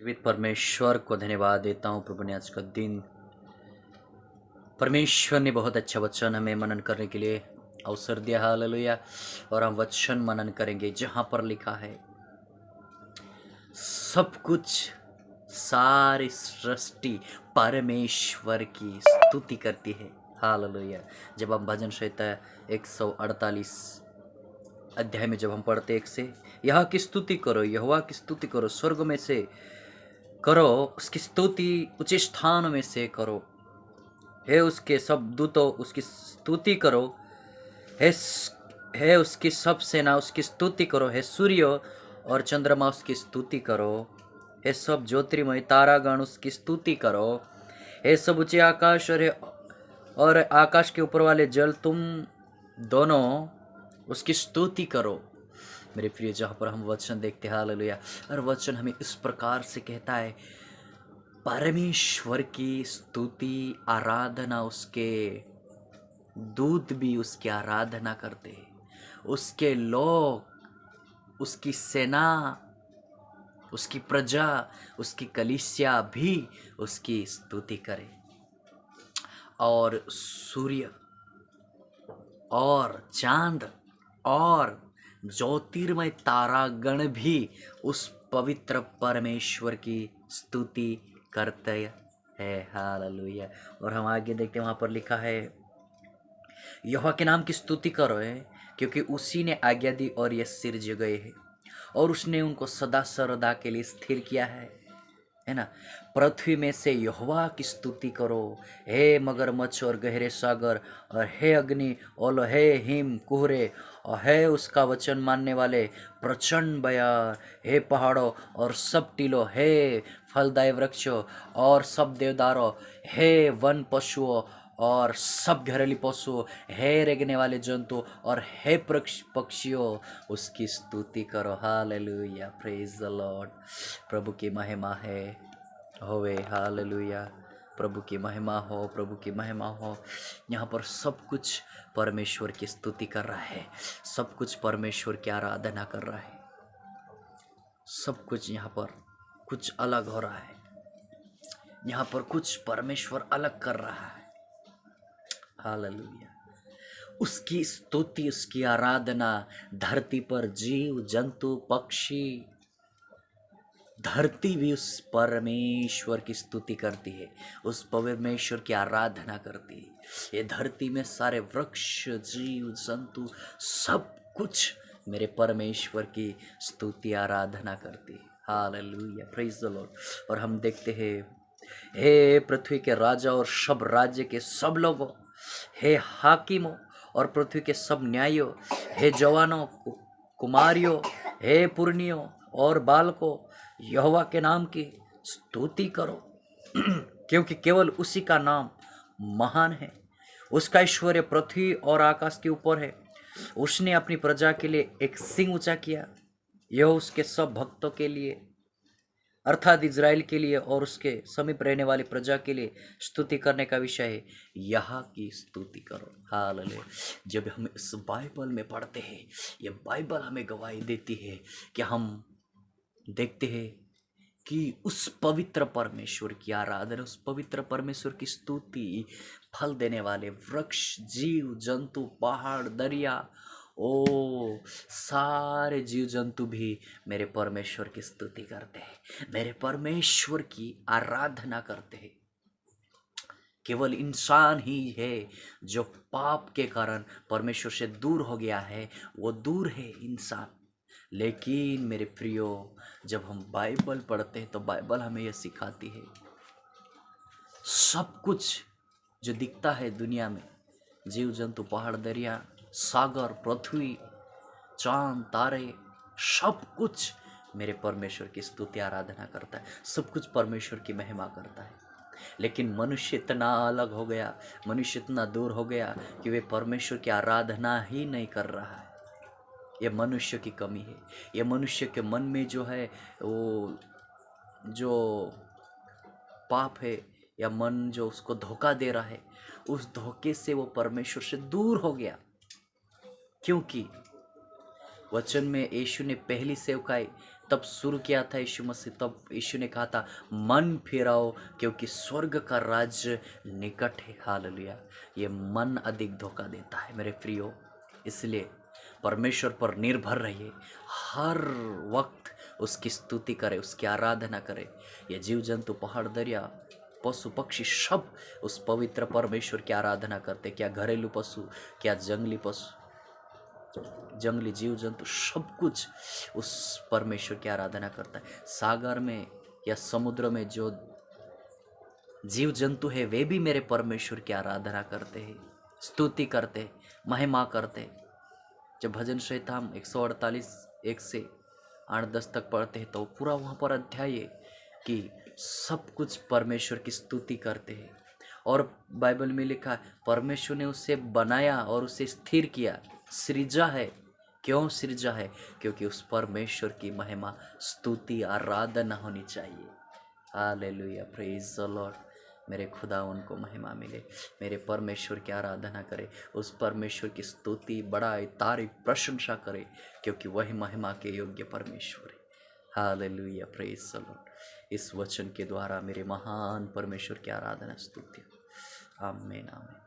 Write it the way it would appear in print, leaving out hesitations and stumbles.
जीवित परमेश्वर को धन्यवाद देता हूँ। प्रभु ने आज का दिन, परमेश्वर ने बहुत अच्छा वचन हमें मनन करने के लिए अवसर दिया। हालेलुया। और हम वचन मनन करेंगे जहाँ पर लिखा है सब कुछ, सारी सृष्टि परमेश्वर की स्तुति करती है। हालेलुया। जब हम भजन संहिता 148 अध्याय में जब हम पढ़ते एक से, यह की स्तुति करो, यहोवा की स्तुति करो, स्वर्ग में से करो उसकी स्तुति, ऊंचे स्थान में से करो, हे उसके सब दूतों उसकी स्तुति करो, हे उसकी सब सेना उसकी स्तुति करो, हे सूर्य और चंद्रमा उसकी स्तुति करो, हे सब ज्योतिर्मय तारागण उसकी स्तुति करो, हे सब ऊंचे आकाश और आकाश के ऊपर वाले जल, तुम दोनों उसकी स्तुति करो। मेरे प्रिय, जहाँ पर हम वचन देखते हैं हालेलुया, और वचन हमें इस प्रकार से कहता है, परमेश्वर की स्तुति आराधना, उसके दूत भी उसकी आराधना करते हैं, उसके लोग, उसकी सेना, उसकी प्रजा, उसकी कलीसिया भी उसकी स्तुति करे। और सूर्य और चांद और ज्योतिर्मय तारागण भी उस पवित्र परमेश्वर की स्तुति करते हैं। हालेलुया। और हम आगे देखते हैं, वहाँ पर लिखा है, यहोवा के नाम की स्तुति करो है, क्योंकि उसी ने आज्ञा दी और ये सिरज गए हैं, और उसने उनको सदा सर्वदा के लिए स्थिर किया है ना। पृथ्वी में से यहोवा की स्तुति करो, हे मगरमच्छ और गहरे सागर, और हे अग्नि और हे हिम कुहरे, और हे उसका वचन मानने वाले प्रचंड बयार, हे पहाड़ों और सब टीलों, हे फलदायी वृक्षों और सब देवदारों, हे वन पशुओं और सब घरेलू पशु, हे रेंगने वाले जंतु और हे पक्षियों, उसकी स्तुति करो। Hallelujah, praise the lord. प्रभु की महिमा है होवे। हालेलुया, प्रभु की महिमा हो, प्रभु की महिमा हो। यहाँ पर सब कुछ परमेश्वर की स्तुति कर रहा है, सब कुछ परमेश्वर की आराधना कर रहा है, सब कुछ यहाँ पर कुछ अलग हो रहा है, यहाँ पर कुछ परमेश्वर अलग कर रहा है। हालेलुया। उसकी स्तुति, उसकी आराधना, धरती पर जीव जंतु पक्षी, धरती भी उस परमेश्वर की स्तुति करती है, उस परमेश्वर की आराधना करती है। ये धरती में सारे वृक्ष, जीव जंतु, सब कुछ मेरे परमेश्वर की स्तुति आराधना करती है। Hallelujah, praise the Lord. और हम देखते हैं, हे पृथ्वी के राजा और सब राज्य के सब लोगों, हे हाकिमों और पृथ्वी के सब न्यायों, हे जवानों कुमारियों, हे पुरनियों और बालकों, यहोवा के नाम की स्तुति करो, क्योंकि केवल उसी का नाम महान है। उसका ऐश्वर्य पृथ्वी और आकाश के ऊपर है। उसने अपनी प्रजा के लिए एक सिंह ऊंचा किया, यह उसके सब भक्तों के लिए अर्थात इज़राइल के लिए और उसके समीप रहने वाली प्रजा के लिए स्तुति करने का विषय है। यहाँ की स्तुति करो। हालेलुया। जब हम इस बाइबल में पढ़ते हैं, ये बाइबल हमें गवाही देती है कि हम देखते हैं कि उस पवित्र परमेश्वर की आराधना, उस पवित्र परमेश्वर की स्तुति, फल देने वाले वृक्ष, जीव जंतु, पहाड़, दरिया, ओ सारे जीव जंतु भी मेरे परमेश्वर की स्तुति करते हैं, मेरे परमेश्वर की आराधना करते हैं। केवल इंसान ही है जो पाप के कारण परमेश्वर से दूर हो गया है, वो दूर है इंसान। लेकिन मेरे प्रियो, जब हम बाइबल पढ़ते हैं तो बाइबल हमें यह सिखाती है, सब कुछ जो दिखता है दुनिया में, जीव जंतु, पहाड़, दरिया, सागर, पृथ्वी, चांद, तारे, सब कुछ मेरे परमेश्वर की स्तुति आराधना करता है, सब कुछ परमेश्वर की महिमा करता है। लेकिन मनुष्य इतना अलग हो गया, मनुष्य इतना दूर हो गया कि वे परमेश्वर की आराधना ही नहीं कर रहा है। ये मनुष्य की कमी है। ये मनुष्य के मन में जो है, वो जो पाप है या मन जो उसको धोखा दे रहा है, उस धोखे से वो परमेश्वर से दूर हो गया। क्योंकि वचन में यीशु ने पहली सेवकाई तब शुरू किया था यीशु मसीह, तब यीशु ने कहा था मन फिराओ क्योंकि स्वर्ग का राज्य निकट है। हालेलुया। ये मन अधिक धोखा देता है मेरे प्रियो, इसलिए परमेश्वर पर निर्भर रहिए, हर वक्त उसकी स्तुति करे, उसकी आराधना करे। ये जीव जंतु, पहाड़, दरिया, पशु पक्षी सब उस पवित्र परमेश्वर की आराधना करते। क्या घरेलू पशु, क्या जंगली पशु, जंगली जीव जंतु, सब कुछ उस परमेश्वर की आराधना करता है। सागर में या समुद्र में जो जीव जंतु है वे भी मेरे परमेश्वर की आराधना करते हैं, स्तुति करते, महिमा करते। जब भजन संहिता हम 148 1 से 8-10 तक पढ़ते हैं तो पूरा वहाँ पर अध्याय है कि सब कुछ परमेश्वर की स्तुति करते हैं। और बाइबल में लिखा है परमेश्वर ने उसे बनाया और उसे स्थिर किया, सृजा है। क्यों सृजा है? क्योंकि उस परमेश्वर की महिमा, स्तुति, आराधना होनी चाहिए। Hallelujah, praise the Lord. मेरे खुदा उनको महिमा मिले, मेरे परमेश्वर की आराधना करे, उस परमेश्वर की स्तुति, बड़ाई, तारीफ, प्रशंसा करे, क्योंकि वही महिमा के योग्य परमेश्वर है। Hallelujah, praise the Lord. इस वचन के द्वारा मेरे महान परमेश्वर की आराधना स्तुति। आमीन आमीन।